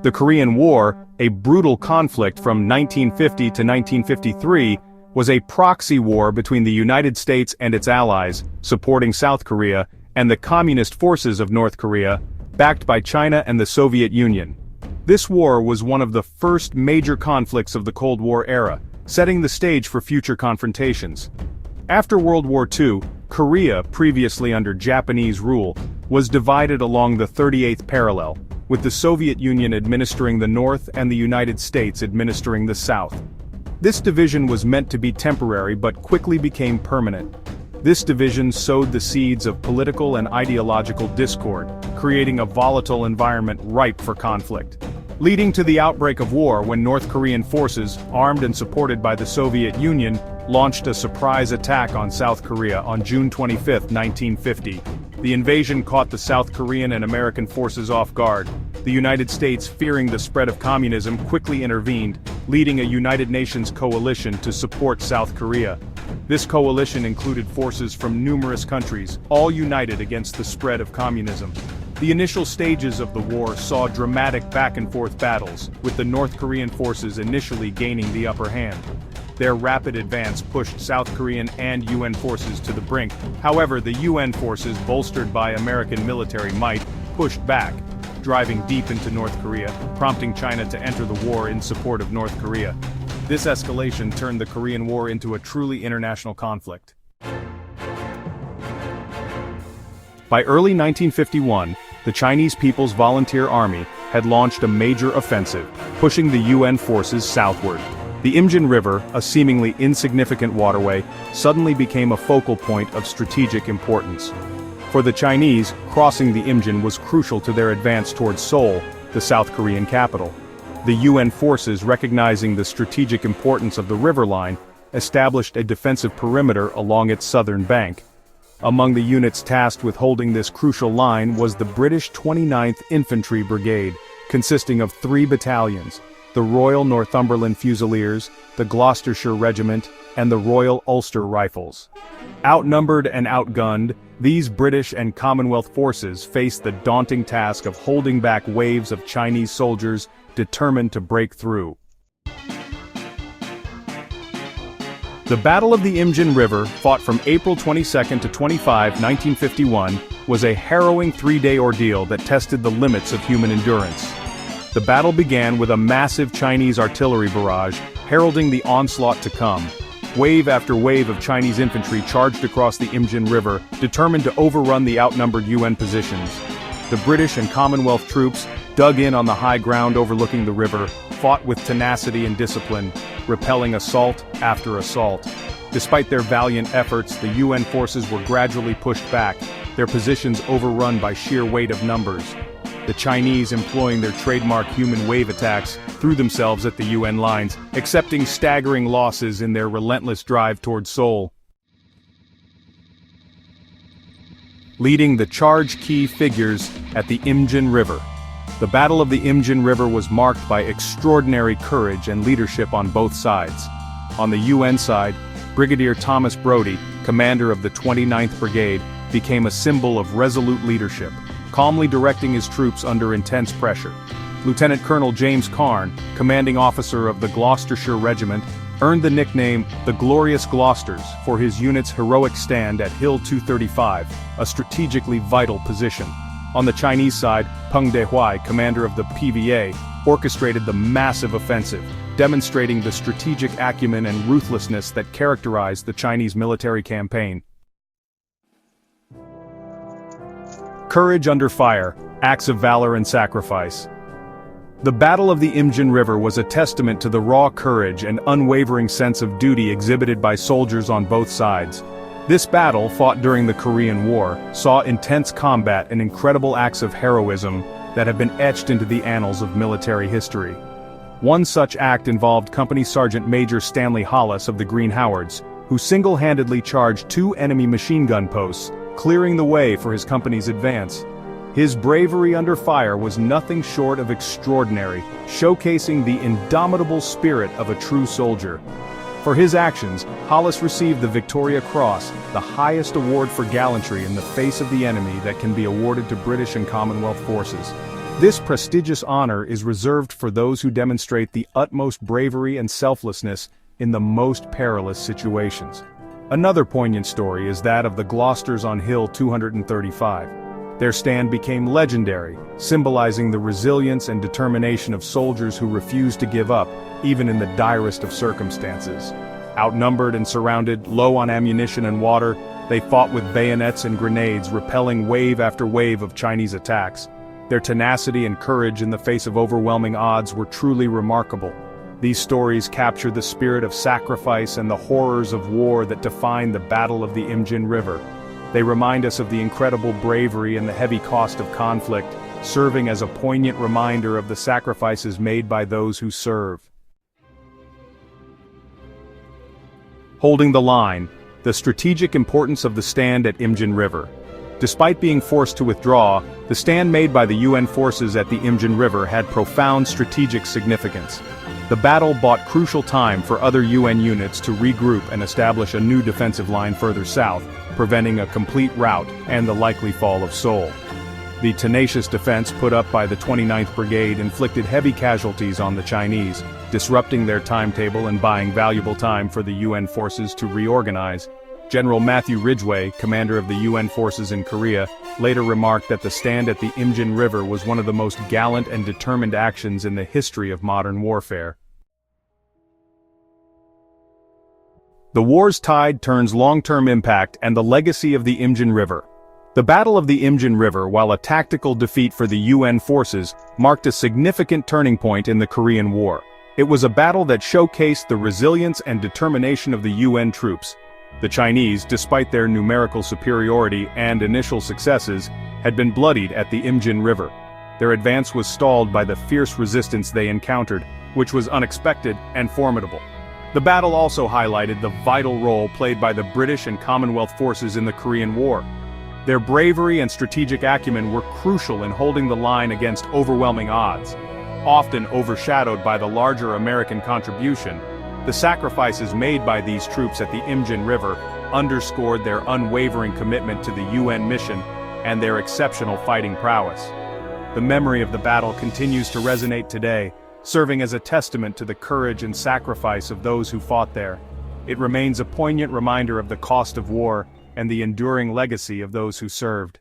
The Korean War, a brutal conflict from 1950 to 1953, was a proxy war between the United States and its allies, supporting South Korea, and the Communist forces of North Korea, backed by China and the Soviet Union. This war was one of the first major conflicts of the Cold War era, setting the stage for future confrontations. After World War II, Korea, previously under Japanese rule, was divided along the 38th parallel, with the Soviet Union administering the North and the United States administering the South. This division was meant to be temporary but quickly became permanent. This division sowed the seeds of political and ideological discord, creating a volatile environment ripe for conflict, leading to the outbreak of war when North Korean forces, armed and supported by the Soviet Union, launched a surprise attack on South Korea on June 25, 1950. The invasion caught the South Korean and American forces off guard. The United States, fearing the spread of communism, quickly intervened, leading a United Nations coalition to support South Korea. This coalition included forces from numerous countries, all united against the spread of communism. The initial stages of the war saw dramatic back-and-forth battles, with the North Korean forces initially gaining the upper hand. Their rapid advance pushed South Korean and UN forces to the brink. However, the UN forces, bolstered by American military might, pushed back, driving deep into North Korea, prompting China to enter the war in support of North Korea. This escalation turned the Korean War into a truly international conflict. By early 1951, the Chinese People's Volunteer Army had launched a major offensive, pushing the UN forces southward. The Imjin River, a seemingly insignificant waterway, suddenly became a focal point of strategic importance. For the Chinese, crossing the Imjin was crucial to their advance towards Seoul, the South Korean capital. The UN forces, recognizing the strategic importance of the river line, established a defensive perimeter along its southern bank. Among the units tasked with holding this crucial line was the British 29th Infantry Brigade, consisting of 3 battalions: the Royal Northumberland Fusiliers, the Gloucestershire Regiment, and the Royal Ulster Rifles. Outnumbered and outgunned, these British and Commonwealth forces faced the daunting task of holding back waves of Chinese soldiers determined to break through. The Battle of the Imjin River, fought from April 22 to 25, 1951, was a harrowing 3-day ordeal that tested the limits of human endurance. The battle began with a massive Chinese artillery barrage, heralding the onslaught to come. Wave after wave of Chinese infantry charged across the Imjin River, determined to overrun the outnumbered UN positions. The British and Commonwealth troops, dug in on the high ground overlooking the river, fought with tenacity and discipline, repelling assault after assault. Despite their valiant efforts, the UN forces were gradually pushed back, their positions overrun by sheer weight of numbers. The Chinese, employing their trademark human wave attacks, threw themselves at the UN lines, accepting staggering losses in their relentless drive toward Seoul. Leading the charge key figures at the Imjin River. The Battle of the Imjin River was marked by extraordinary courage and leadership on both sides. On the UN side, Brigadier Thomas Brodie, commander of the 29th Brigade, became a symbol of resolute leadership, calmly directing his troops under intense pressure. Lieutenant Colonel James Carn, commanding officer of the Gloucestershire Regiment, earned the nickname the Glorious Gloucesters for his unit's heroic stand at Hill 235, a strategically vital position. On the Chinese side, Peng Dehuai, commander of the PVA, orchestrated the massive offensive, demonstrating the strategic acumen and ruthlessness that characterized the Chinese military campaign. Courage under fire, acts of valor and sacrifice. The Battle of the Imjin River was a testament to the raw courage and unwavering sense of duty exhibited by soldiers on both sides. This battle, fought during the Korean War, saw intense combat and incredible acts of heroism that have been etched into the annals of military history. One such act involved Company Sergeant Major Stanley Hollis of the Green Howards, who single-handedly charged 2 enemy machine gun posts, clearing the way for his company's advance. His bravery under fire was nothing short of extraordinary, showcasing the indomitable spirit of a true soldier. For his actions, Hollis received the Victoria Cross, the highest award for gallantry in the face of the enemy that can be awarded to British and Commonwealth forces. This prestigious honor is reserved for those who demonstrate the utmost bravery and selflessness in the most perilous situations. Another poignant story is that of the Gloucesters on Hill 235. Their stand became legendary, symbolizing the resilience and determination of soldiers who refused to give up, even in the direst of circumstances. Outnumbered and surrounded, low on ammunition and water, they fought with bayonets and grenades, repelling wave after wave of Chinese attacks. Their tenacity and courage in the face of overwhelming odds were truly remarkable. These stories capture the spirit of sacrifice and the horrors of war that defined the Battle of the Imjin River. They remind us of the incredible bravery and the heavy cost of conflict, serving as a poignant reminder of the sacrifices made by those who serve. Holding the line, the strategic importance of the stand at Imjin River. Despite being forced to withdraw, the stand made by the UN forces at the Imjin River had profound strategic significance. The battle bought crucial time for other UN units to regroup and establish a new defensive line further south, preventing a complete rout and the likely fall of Seoul. The tenacious defense put up by the 29th Brigade inflicted heavy casualties on the Chinese, disrupting their timetable and buying valuable time for the UN forces to reorganize. General Matthew Ridgway, commander of the UN forces in Korea, later remarked that the stand at the Imjin River was one of the most gallant and determined actions in the history of modern warfare. The war's tide turns long-term impact and the legacy of the Imjin River. The Battle of the Imjin River, while a tactical defeat for the UN forces, marked a significant turning point in the Korean War. It was a battle that showcased the resilience and determination of the UN troops. The Chinese, despite their numerical superiority and initial successes, had been bloodied at the Imjin River. Their advance was stalled by the fierce resistance they encountered, which was unexpected and formidable. The battle also highlighted the vital role played by the British and Commonwealth forces in the Korean War. Their bravery and strategic acumen were crucial in holding the line against overwhelming odds. Often overshadowed by the larger American contribution, the sacrifices made by these troops at the Imjin River underscored their unwavering commitment to the UN mission and their exceptional fighting prowess. The memory of the battle continues to resonate today, serving as a testament to the courage and sacrifice of those who fought there. It remains a poignant reminder of the cost of war and the enduring legacy of those who served.